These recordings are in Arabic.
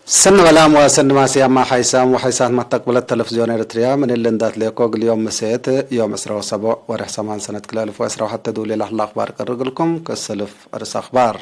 سن ولام وسن ما سيما حيسام وحيسان ما تقبل التلفزيون الاريتريا من اللندات ليكوغ اليوم مسيت يوم 27 ورح سمان سنة كلالف واسرة حتى دولي له الأخبار قرقلكم كالسلف أرس أخبار.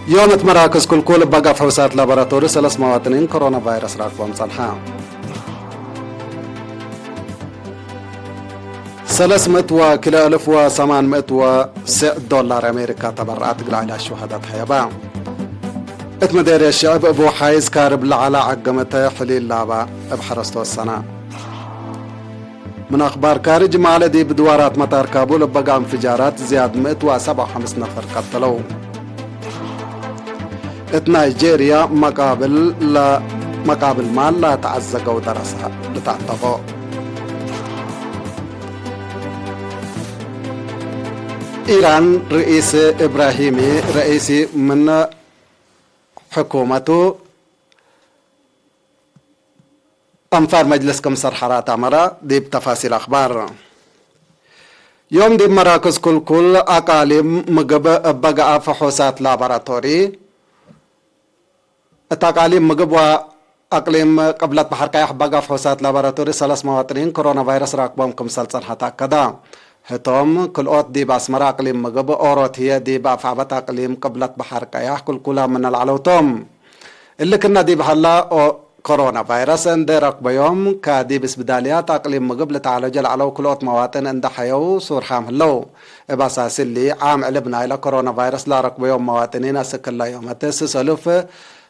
يوم مراكز كل بقى فحوصات لابراتوري 3 مواطنين كورونا فيروس راكبهم صالحة 300,800 دولار أمريكا تبرعات قلع على الشهداء حيبا اتمدير الشعب أبو حايز كارب لعلى عقمته حليل لابا بحرسته السنة. من أخبار خارج مالدي بدوارات مطار كابول بقى انفجارات زياد 157 نفر قتلوا. نيجيريا مقابل مال لا تعزقوا درسها لتعتقوا. إيران رئيس إبراهيمي رئيسي من حكومته أنفار مجلس كمسر حرات عمرة دي بتفاصيل أخبار. يوم دي مراكز كل أقاليم مقب بقى فحوصات لابراتوري التقاليم مقب وأقليم قبلت بحر كايح بقى فحوصات لابراتوري 3 مواطنين كورونا فيروس راكبهم كمسل صنحة كدا هتوم كل أوت دي بأسمرا أقليم مقب أوروت هي دي بأفعبت أقليم قبلت بحر كايح كلها من العلوتهم اللي كنا دي بحلا كورونا فيروس اند ركب يوم كادي بس بداليات أقليم مقب لتعالج العلو كل أوت مواطن اند حيو سور حام هلو بأساس اللي عام علبنا إلى كورونا فيروس لا ركب يوم مواطنين أسكلا يوم تسسلوف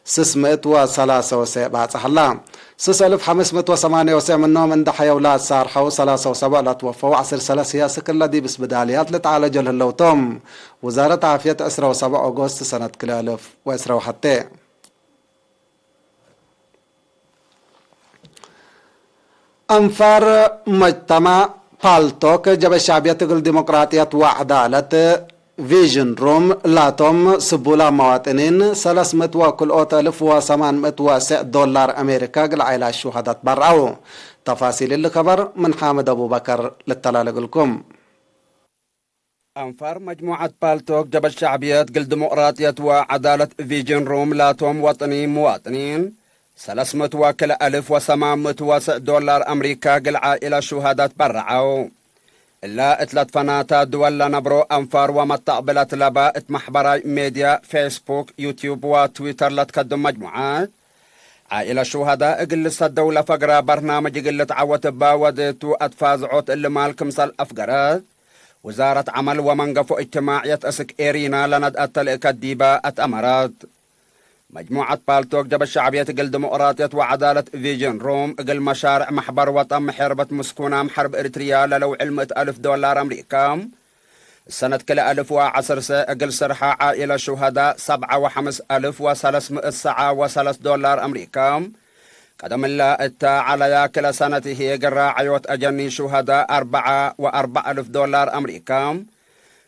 673 صحلا 6598 منهم عند حيولات صار حو 73 لا توفوا 10 سلاسياس كلها دي بس بداليات لتعالج اللوتوم وزارة عافية 7 أغسطس سنة كلالف وإسرو حتى أنفار مجتمع بالتوك جب الشعبية الديمقراطية وعدالة فيجن روم لاتوم سبولا مواطنين 300,800 دولار أمريكا قل عيلا الشهداء برعو. تفاصيل الخبر من حامد أبو بكر للتلالق لكم. أنفار مجموعة بالتوك جبل شعبيات قل ديمقراطية وعدالة فيجن روم لاتوم وطني مواطنين 300,800 دولار أمريكا قل عائلة الشهداء برعو. إلا اتلت فناتا دول نبرو أنفار ومتقبلت لبا اتمحبرا ميديا فيسبوك يوتيوب وتويتر لتقدم مجموعات عائلة شهداء اقلس الدولة فقرة برنامج اقلت عوت باودتو اتفاز عوت اللي مالكم سال أفقرات وزارة عمل ومنقفو اجتماعية اسك ايرينا لند اتلقى الديبا اتأمرات مجموعة بالتوك جب الشعبية قل ديمقراطية وعدالة فيجن روم قل مشارع محبر وطن حربة مسكونة محرب إريتريا لو علمت $1,000 أمريكا السنة كلا 1010 قل سرحة عائلة شهداء 75,303 دولار أمريكا قدم الله اتا على ياكل سنته قراعيوت أجني شهداء 4,000 دولار أمريكا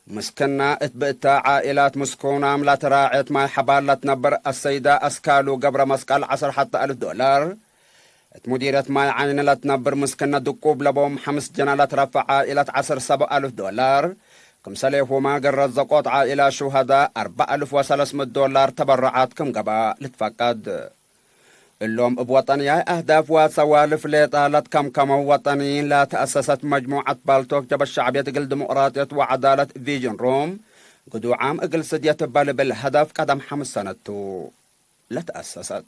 مسكنا اتبئتا عائلات مسكونة ملا تراعيت ما حبالة تنبر السيدة أسكالو قبر مسكال 10 حتى $1,000 مديرة ما عين لا تنبر مسكنا دقوب لبوم 5 جنالات رفع عائلة 7,000 دولار كم سليه ما قرر زقوط عائلة شهداء $4,300 تبرعات كم قبا لتفقد اللوم بوطنيا أهداف وسوالف لطالت كم وطنيين لا تأسست مجموعة بالتوك جب الشعبية قل ديمقراطية وعدالة فيجن روم قدو عام اقل سدية بال بالهدف قدم 5 سنة لا تأسست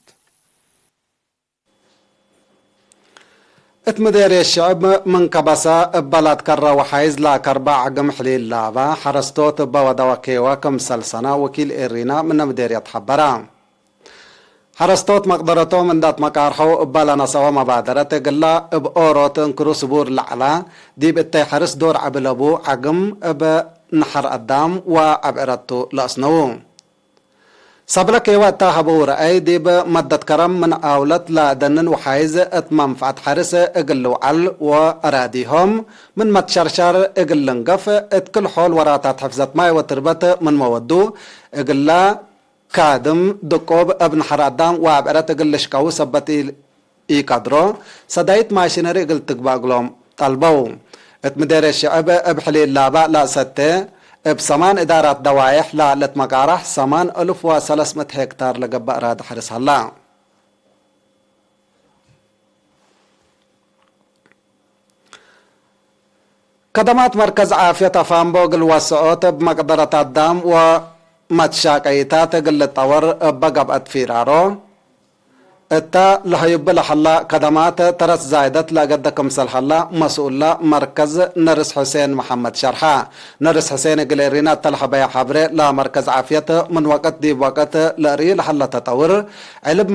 اتمدير الشعب من كبسة بلد كرة وحيز لا كربع عقم حليل لابا حرستوت بودوكيوا كم سلسنة وكيل إيرينا من مدير يتحبرا حرستوت مقدرتو من دات مقارحو بالانا سوا مبادرة قلا بأوروت انكرو سبور العلا دي بتي حرس دور عبلبو عقم بنحر قدام وعبعرتو لأسنو صبلك يواتا هبو رأي دي بمدة كرم من أولت لا دنن وحايز اتمنفعت حرس اقلو عل وأراديهم من متشرشر اقلنقف اتكل حول وراتات حفظت ماي وتربت من مودو اقلا كادم دقوب ابن حرادام وعبرت اقلش كاو سبتي اي قدرو صدايت ماشينري اقل تقباقلهم طلبو اتمدير الشعب ابحلي اللابا لا ستة بسمان إدارات دوايح لالت مقارح 8300 هكتار لقباء راد حرس هلا. خدمات مركز عافية فامبو قل وسعوت بمقدرة الدم ومتشاكيتات قل الطور بقب أتفيرارو اتا لهيب لحلا خدمات ترس زايدت لقد كمسل حلا مسؤول مركز نرس حسين محمد شرحة نرس حسين قليرينا تلحبيا حبري لا مركز عافية من وقت دي وقت لأري لحلا تطور علب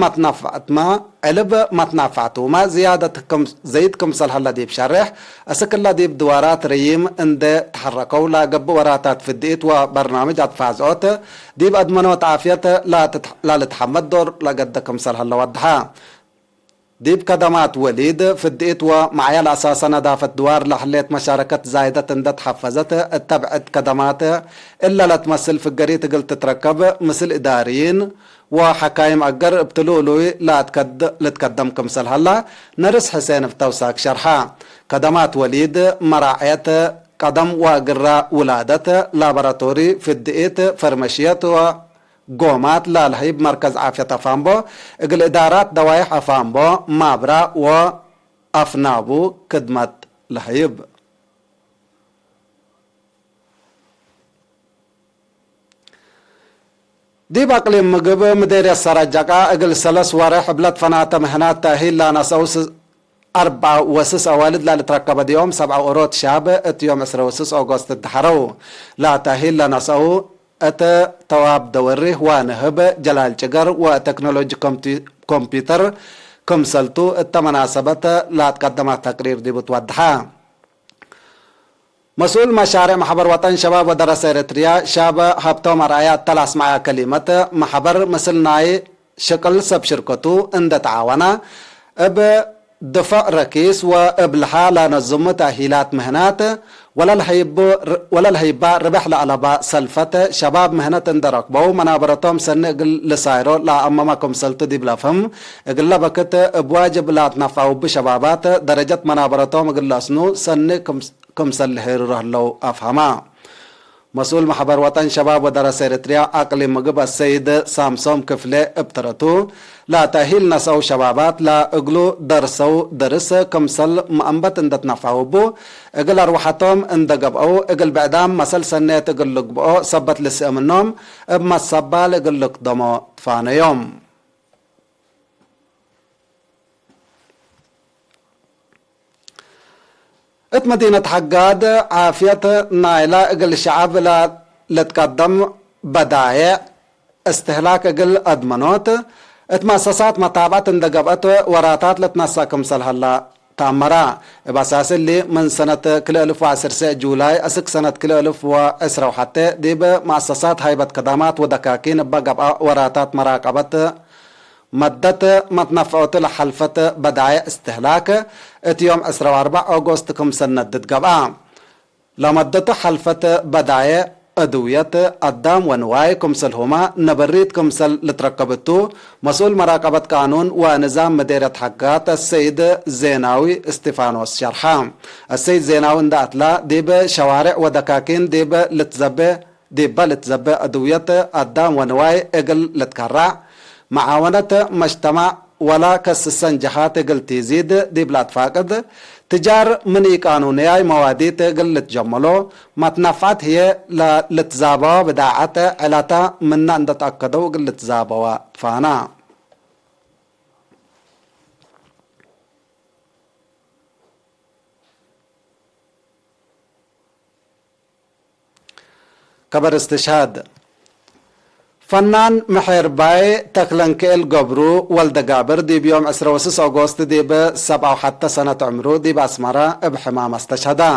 ما تنفعتو ما زيادة زيد كمسل حلا دي بشرح أسكلا دي بدوارات ريم اند تحركوا لا قب وراتات في الديت وبرنامج أتفازوت دي بأدمنوت عافية لا لتحمد دور لقد كمسل حلا وضحا ديب خدمات وليد في الدقيت ومعايا الأساسة نظافة دوار لحليت مشاركة زايدة اندت حفزت اتبعت خدمات إلا لا تمثل في القرية قلت تتركب مثل إداريين وحكايم أقر ابتلولوي لا تقدم كمسل هلا نرس حسين في توساك شرحة خدمات وليد مراعية قدم وقراء ولادة لابراتوري في الدقيت فرمشيات قومات لالهيب مركز عافية فامبو اقل ادارات دوايح افامبو مابرا وافنابو خدمت لهيب دي باقلي مقب مدير السراجاقا اقل سلس ورح بلد فنات مهنات تاهيل لا نسوس 4 وسس أوالد لا لتركب ديوم 7 أوروت شاب اتيوم 10 وسس أغسطس الدحرو لا تاهيل لا نسو أتا تواب دوري وانهب جلال جگر وتكنولوجي كمبيوتر كمسلتو التمناسبة لا تقدمت تقرير دي بتوضحها مسؤول مشاريع محبر وطن شباب ودرس إريتريا شاب هبتو مرآيات تلاس معا كلمة محبر مثل ناي شكل سب شركتو اند تعاونا اب دفع ركيس وابلحا لا نظم تأهيلات مهنات ولا الهيبا ربح لألبا سلفة شباب مهنة اندرك بو منابرتهم سنة لسايرو لا أمامكم سلطة دي بلافهم اقل بكت بواجب لا تنفعوا بشبابات درجة منابرتهم اقل لاسنو سنة كم سلحير رهلو أفهما مسؤول محبر وطن شباب ودرس إريتريا أقليم مقب السيد سامسوم كفلة ابترتو لا تأهيل نسو شبابات لا اقلو درس كمسل مأنبت اندت نفعو بو اقل أروحتهم اندقبقو اقل بعدام مسل سنة اقل لقبقو صبت لسئ منهم ابما الصبال اقل لقدمو تفانا يوم مدينة حقاد عافية نايلة اقل شعب لا لتقدم بدايع استهلاك اقل ادمنوت مؤسسات مطابعة اندقبت وراتات لتنسى كمسل هلا تأمرا بأساس اللي من سنة كل 1010 جولاي أسك سنة كل 1010 وحتى ديب مؤسسات هيبة خدمات ودكاكين بقبقى وراتات مراقبة مدت متنفعت لحلفة بداية استهلاك اتيوم 14 أغسطس كم سنة دقبقى لمدت حلفة بداية أدوية الدام ونواي كمسل هما نبريد كمسل لتركبتو مسؤول مراقبة قانون ونظام مديرية حقات السيد زيناوي استفانوس شرحام السيد زيناوي انداتلا ديب شوارع ودكاكين ديب لتزبى أدوية الدام ونواي اقل لتكرع معاونة مجتمع ولا كسسن جهات قل تزيد دي بلاد فاقد تجار مني قانونية مواديت قل لتجملو ما تنفعت هي لتزابا بداعة علاتا منا عند تأكدو قل لتزابا فانا كبر استشهاد فنان محير باي تكلنكيل قبرو والد قابر دي بيوم 10 أغسطس دي ب7 حتى سنة عمرو دي بأسمرة بحمام استشهدا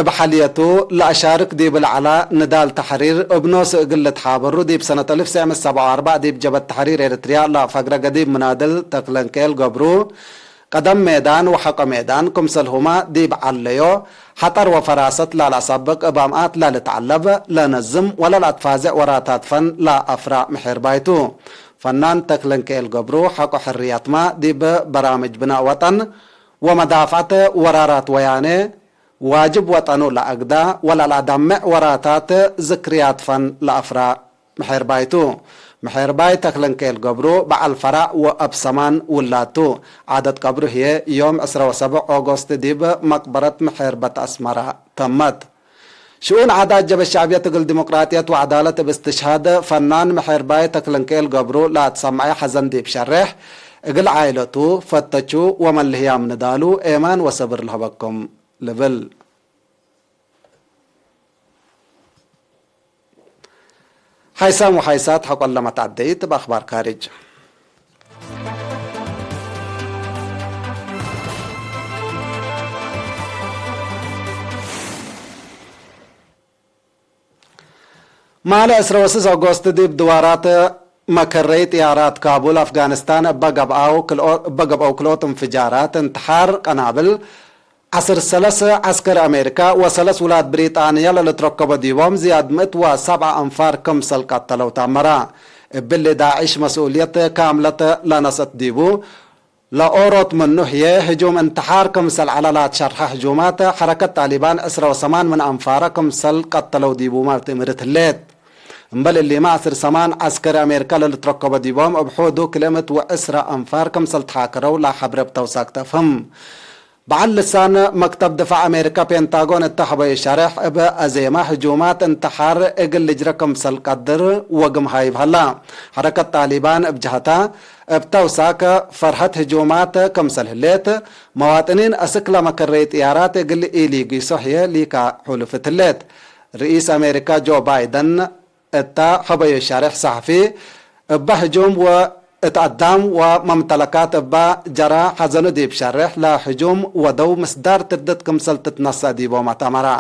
بحاليته لأشارك دي بالعلاء ندال تحرير ابنوس قلة حابرو دي بسنة 1974 دي بجبت تحرير إريتريا لا فقرة قديم منادل تكلنكيل قبرو قدم ميدان وحق ميدان كمسل هما دي بعليو حطر وفراسة لا لسبق ابامات لا لتعلب لا نزم ولا لاتفازع وراتات فن لا افراء محير بايتو فنان تكلنكيل قبرو حق حريات ما دي برامج بناء وطن ومدافعة ورارات وياني واجب وطنو لأقدا ولا لدمع وراتات ذكريات فن لأفرا محير بايتو محير باي تكلنكيل قبرو بعل فرع وأبسمان ولاتو عدد قبرو هي يوم 27 أغسطس ديب مقبرة محير بات أسمرا تمت شؤون عادات جب الشعبية تقل ديمقراطية وعدالة باستشهاد فنان محير باي تكلنكيل قبرو لا تسمعي حزن ديب شرح اقل عائلتو فتشو ومن لهيام ندالو ايمان وصبر لهبكم لبل حيسام وحيسات حق الله ما تعديت بأخبار خارج مال اسروسس أغسطس ديب دوارات مكرية طيارات كابول أفغانستان بقبعو كلوت انفجارات انتحار قنابل عصر 3 عسكر أمريكا و3 ولاد بريطانيا للتركب ديوم زياد 107 أنفار كمسل قتلوا تامرا باللي داعش مسؤولية كاملة لنصت ديبو لأوروت منه هي هجوم انتحار كمسل على لا شرح هجومات حركة طالبان 8 من أنفار كمسل قتلوا ديبو ما تمرت الليت مبل اللي ما عصر 8 عسكر أمريكا للتركب ديبوم بحودو كلمة وأسرى أنفار كمسل تحاكروا لا حبرب توساك تفهم بعد لسان مكتب دفاع أمريكا بينتاغون اتحبوا يشارح بأزيمة هجومات انتحار اقل لجرى كمسل قدر وقم هايب هلا حركة طالبان بجهتا بتوساك فرحت هجومات كمسل هليت مواطنين أسكلا مكرية إيارات اقل إيليقي صحية ليكا حلفة هليت رئيس أمريكا جو بايدن اتحبوا يشارح صحفي بهجوم اتقدم وممتلكات با جرى حزنو ديب شرح لحجوم ودو مصدر تردد كمسل تتنصى ديبو متامرا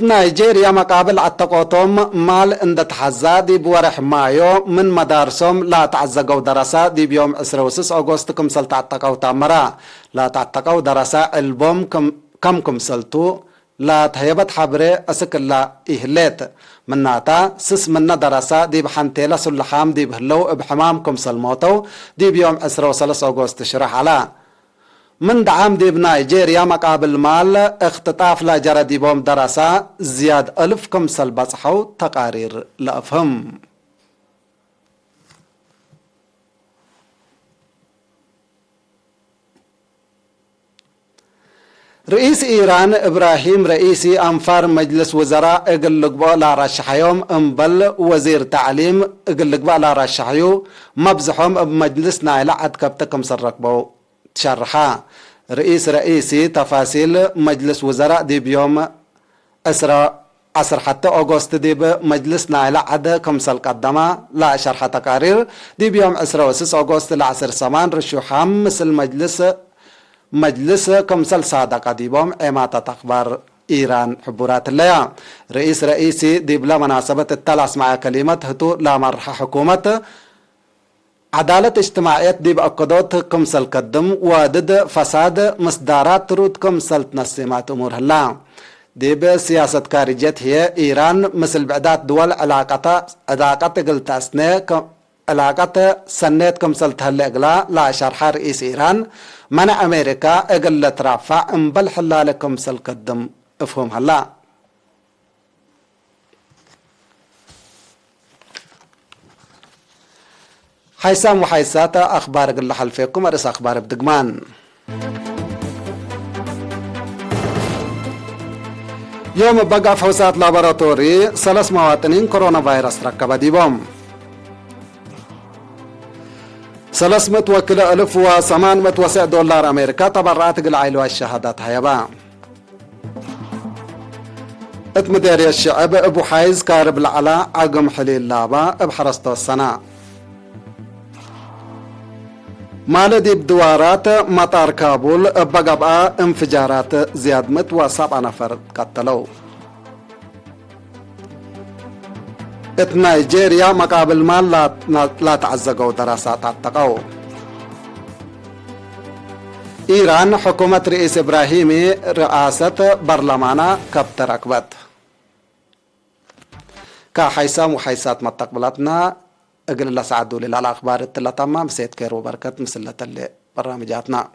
نيجيريا مقابل عتقوتهم مال اند تحزا ديب ورح مايو من مدارسهم لا تعزقوا دراسة ديب يوم 26 أغسطس كمسل تعتقوا تامرا لا تعتقوا دراسة البوم كم كمسلتو لا تهيبت حبري أسكلا إهليت مناتا سس منا دراسة دي بحنتيلا سلحام دي بهلو بحمامكم سلموتو دي بيوم 23 أغسطس تشرح على من دعم دي بنيجيريا مقابل مال اختطاف لا جرى دي بوم دراسة زياد 1000 كمسل بصحو تقارير لأفهم رئيس إيران إبراهيم رئيسي أنفار مجلس وزراء اقلقبا لا رشحيوم انبل وزير تعليم اقلقبا لا رشحيو مبزحهم بمجلس نايلة عد كبتكم سرقبو تشرحا رئيسي تفاصيل مجلس وزراء دي بيوم عصر حتى أغسطس دي بمجلس نايلة عد كمسل قدما لا شرح تقارير دي بيوم 26 أغسطس لعصر 8 رشوحام مثل مجلس كمسل صادقة ديبوم إماتة أخبار إيران حبورات الليا رئيسي ديبلا مناسبة التلاس مع كلمة هتو لا مرحة حكومة عدالة اجتماعية ديب أقدوت كمسل قدم وضد فساد مصدارات ترود كمسل تنسيمات أمور هلا ديب سياسة خارجية هي إيران مثل بعدات دول علاقة قلت أسنى علاقة سنات كمسل تهلقلا لا شرح رئيس إيران من أمريكا اقل ترافع انبل حلالكم سلقدم افهم هلا حيسام وحيساتا اخبار قل حلفيكم ارس اخبار بدقمان يوم بقى فحوصات لابراتوري 3 مواطنين كورونا فيروس ركب ديبوم 300,809 دولار أمريكا تبرعات العائلة والشهادات هيبا اتمديري الشعب ابو حايز كارب العلا عقم حليل لابا بحرستو السنة مالدي بدوارات مطار كابول بقبقى انفجارات زياد 107 نفر قتلوا نيجيريا مقابل مال لا تعزقوا دراسات عتقوا إيران حكومة رئيس إبراهيمي رئاسة برلمانا كبت ركبت كحيسام وحيسات متقبلتنا أقل الله سعدوا للأخبار التلاتما مسيت كيرو بركة مسلة اللي برامجاتنا